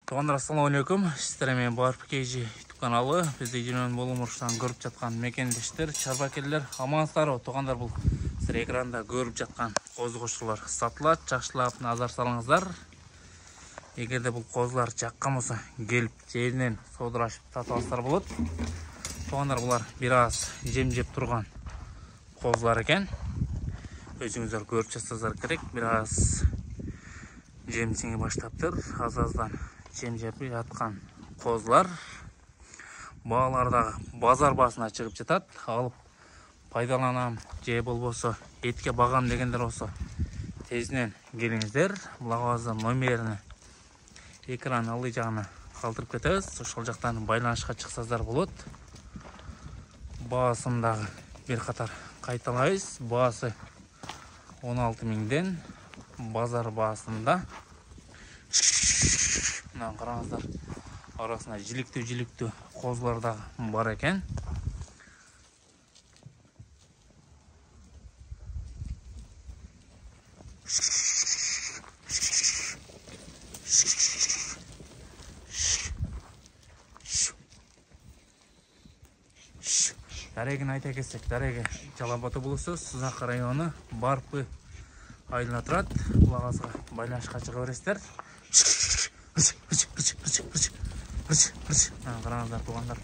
Туугандар, ассаламу алейкум. Сиздер менен Барпкейжи YouTube каналы. Бизди жүргөн болумуштан көрүп жаткан мекендештер, чарбакерлер, амансыздарбы? Туугандар, бул сиздер экранда көрүп жаткан козу кошулар сатылат. Жакшылап назар салыңыздар. Эгерде бул козулар жаккан болсо, келип жеринен соодурашып сатып алсаңыздар болот. Туугандар, булар бир аз жем жеп турган козулар экен. Өзүңүздөр көрүп жатсаңыздар керек. Бир аз жем сиңе баштаптыр. Аз-аздан жем жеп жаткан козулар. Баалар дагы базар баасына чыгып жатат. Алып пайдаланам же болбосо этке багам дегендер болсо тезинен келиңиздер. Булагыбыздын номерин экран алды жагына калтырып кетебиз. Ошол жактан байланышка чыксаңыздар болот. Баасын дагы бир катар кайталайбыз. Баасы 16 миңден базар баасында. Мына караңыздар, арасында жиликтүү козулар да бар экен. Дарегин айта кетсек, Дареги Жалал Абад облусу, Сузак району, Барпы айылына турат. Булагыбызга байланышка чыга бересиздер. Караңыздар, туугандар.